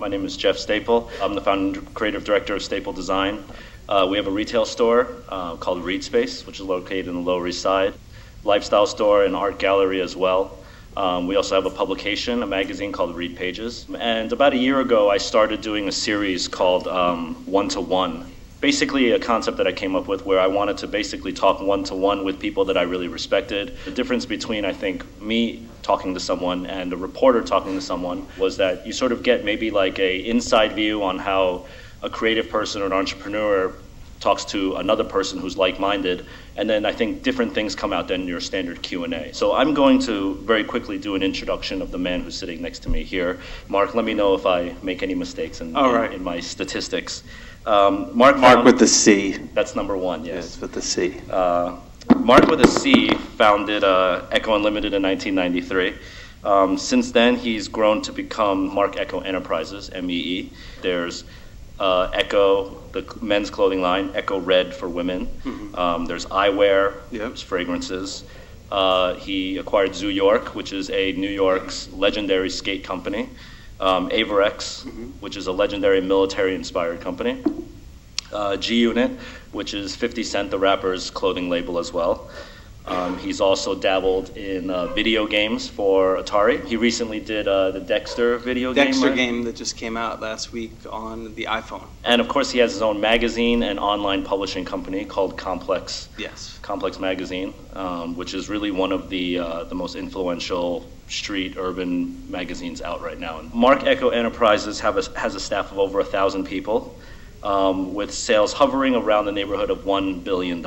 My name is Jeff Staple. I'm the founder and creative director of Staple Design. We have a retail store called Read Space, which is located in the Lower East Side. Lifestyle store and art gallery as well. We also have a publication, a magazine called Read Pages. And about a year ago, I started doing a series called One-to-One. Basically a concept that I came up with where I wanted to basically talk one-to-one with people that I really respected. The difference between, I think, me talking to someone and a reporter talking to someone was that you sort of get maybe like a inside view on how a creative person or an entrepreneur talks to another person who's like-minded, and then I think different things come out than your standard Q&A. So I'm going to very quickly do an introduction of the man who's sitting next to me here. Mark, let me know if I make any mistakes in my statistics. Mark with the C. That's number one, yes. Yes, with the C. Mark with a C founded Ecko Unlimited in 1993. Since then, he's grown to become Marc Ecko Enterprises, MEE. There's Ecko, the men's clothing line, Ecko Red for women. Mm-hmm. There's eyewear, there's fragrances. He acquired Zoo York, which is a New York's legendary skate company. Averex, which is a legendary military-inspired company. G-Unit, which is 50 Cent, the rapper's clothing label as well. He's also dabbled in video games for Atari. He recently did the Dexter video game. Dexter game that just came out last week on the iPhone. And of course, he has his own magazine and online publishing company called Complex. Yes. Complex Magazine, which is really one of the most influential street urban magazines out right now. Marc Ecko Enterprises has a staff of over 1,000 people, with sales hovering around the neighborhood of $1 billion.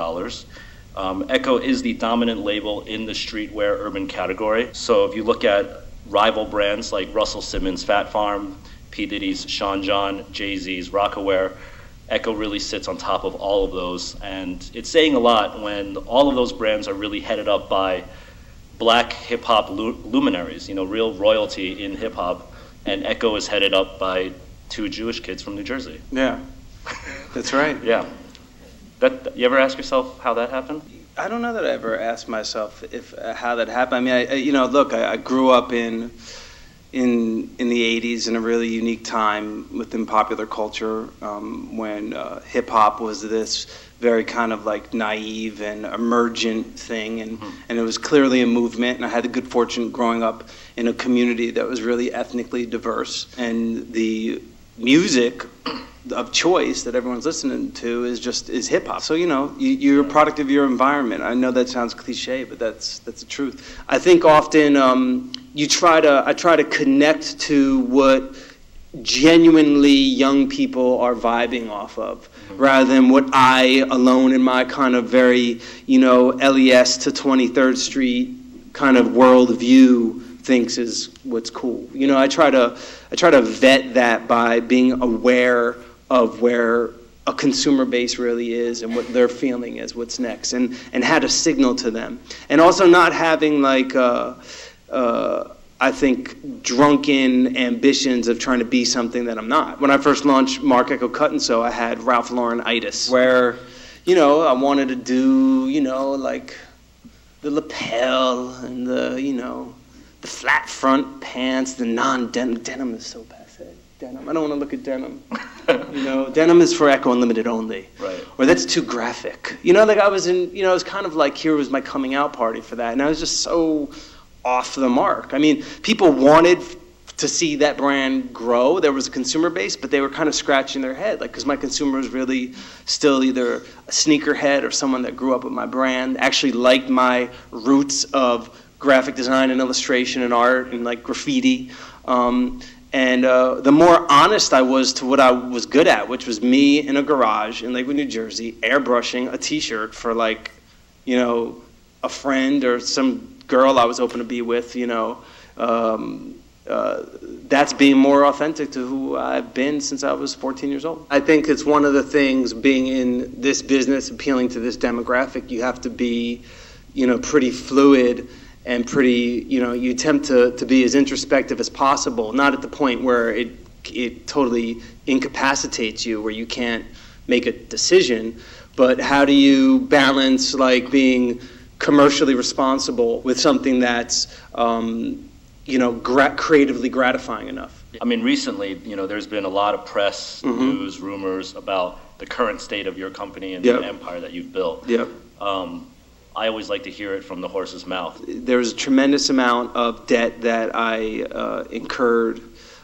Ecko is the dominant label in the streetwear urban category. So if you look at rival brands like Russell Simmons' Fat Farm, P. Diddy's Sean John, Jay-Z's Rockaware, Ecko really sits on top of all of those. And it's saying a lot when all of those brands are really headed up by black hip-hop luminaries, real royalty in hip-hop. And Ecko is headed up by two Jewish kids from New Jersey. Yeah, that's right. Yeah. You ever ask yourself how that happened? I don't know that I ever asked myself how that happened. I mean, I grew up in the 80s in a really unique time within popular culture when hip-hop was this very kind of like naive and emergent thing, and it was clearly a movement, and I had the good fortune growing up in a community that was really ethnically diverse, and the music of choice that everyone's listening to is hip-hop. So you're a product of your environment. I know that sounds cliche, but that's the truth. I think often I try to connect to what genuinely young people are vibing off of, rather than what I alone in my kind of very LES to 23rd Street kind of worldview thinks is what's cool. I try to vet that by being aware of where a consumer base really is and what their feeling is, what's next, and how to signal to them. And also not having like, I think, drunken ambitions of trying to be something that I'm not. When I first launched Marc Ecko Cut and Sew, I had Ralph Lauren-itis, where, I wanted to do, like the lapel and the flat front pants, the non-denim. Denim is so passe. Denim. I don't want to look at denim. Denim is for Ecko Unlimited only. Right. Or that's too graphic. Like I was in, it was kind of like here was my coming out party for that. And I was just so off the mark. I mean, people wanted to see that brand grow. There was a consumer base, but they were kind of scratching their head, like, because my consumer was really still either a sneakerhead or someone that grew up with my brand, actually liked my roots of graphic design and illustration and art and like graffiti. And the more honest I was to what I was good at, which was me in a garage in Lakewood, New Jersey, airbrushing a t-shirt for like, a friend or some girl I was hoping to be with, that's being more authentic to who I've been since I was 14 years old. I think it's one of the things, being in this business, appealing to this demographic, you have to be, pretty fluid and pretty, you attempt to be as introspective as possible, not at the point where it totally incapacitates you, where you can't make a decision, but how do you balance like being commercially responsible with something that's creatively gratifying enough. I mean, recently, there's been a lot of press, news, rumors about the current state of your company and the empire that you've built. Yep. I always like to hear it from the horse's mouth. There was a tremendous amount of debt that I incurred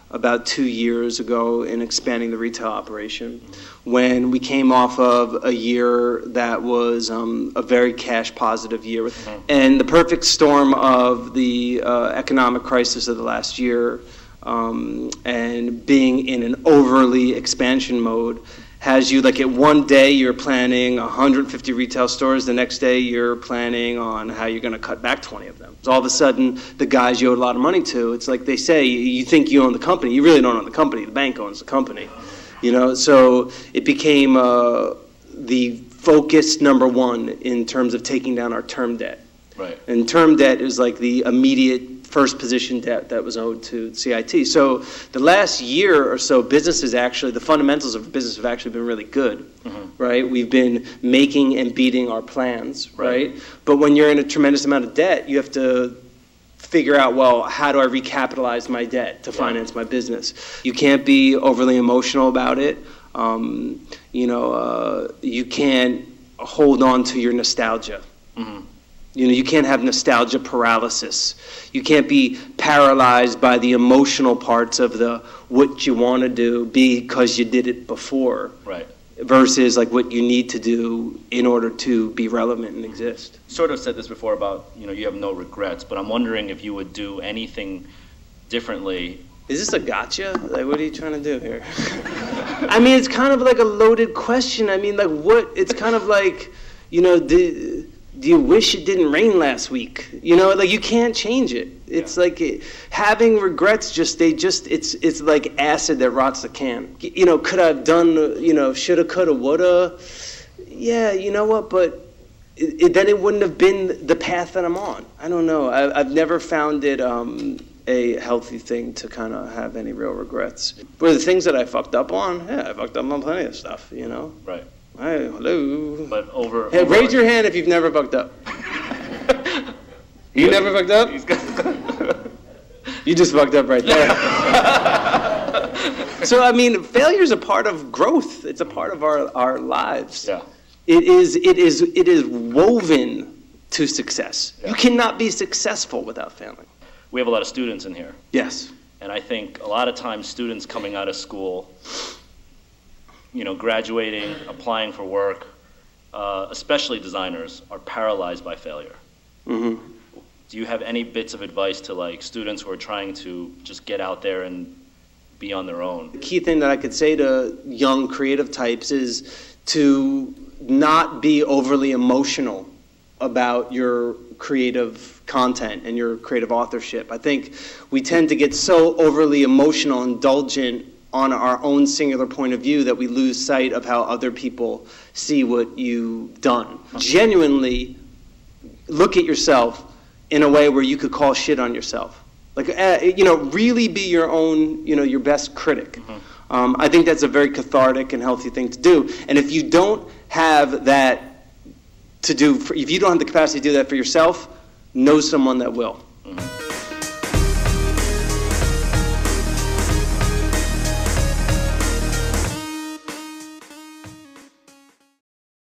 about 2 years ago in expanding the retail operation, when we came off of a year that was a very cash positive year. And the perfect storm of the economic crisis of the last year and being in an overly expansion mode has you, like, at one day you're planning 150 retail stores, the next day you're planning on how you're going to cut back 20 of them. So all of a sudden, the guys you owed a lot of money to, it's like they say, you think you own the company. You really don't own the company. The bank owns the company. So it became the focus number one in terms of taking down our term debt. Right. And term debt is like the immediate first position debt that was owed to CIT. So the last year or so, the fundamentals of business have actually been really good, right? We've been making and beating our plans, right? But when you're in a tremendous amount of debt, you have to figure out, well, how do I recapitalize my debt to finance my business? You can't be overly emotional about it. You can't hold on to your nostalgia. You can't have nostalgia paralysis. You can't be paralyzed by the emotional parts of what you want to do because you did it before. Right. Versus like what you need to do in order to be relevant and exist. Sort of said this before about, you have no regrets, but I'm wondering if you would do anything differently. Is this a gotcha? Like, what are you trying to do here? I mean, it's kind of like a loaded question. I mean, like, it's kind of like, do you wish it didn't rain last week? Like, you can't change it. It's like having regrets. It's like acid that rots the can. Could I have done? Shoulda, coulda, woulda. Yeah, you know what? But then it wouldn't have been the path that I'm on. I don't know. I've never found it a healthy thing to kind of have any real regrets. But the things that I fucked up on, I fucked up on plenty of stuff. Right. Hey, hello. But Hey, raise your hand if you've never fucked up. You never fucked up? You just fucked up right there. So, I mean, failure is a part of growth. It's a part of our lives. Yeah. It is woven to success. Yeah. You cannot be successful without failing. We have a lot of students in here. Yes. And I think a lot of times students coming out of school, graduating, applying for work, especially designers, are paralyzed by failure. Do you have any bits of advice to students who are trying to just get out there and be on their own? The key thing that I could say to young creative types is to not be overly emotional about your creative content and your creative authorship. I think we tend to get so overly emotional, indulgent on our own singular point of view that we lose sight of how other people see what you've done. Genuinely look at yourself in a way where you could call shit on yourself. Really be your own, your best critic. I think that's a very cathartic and healthy thing to do. And if you don't have that if you don't have the capacity to do that for yourself, know someone that will.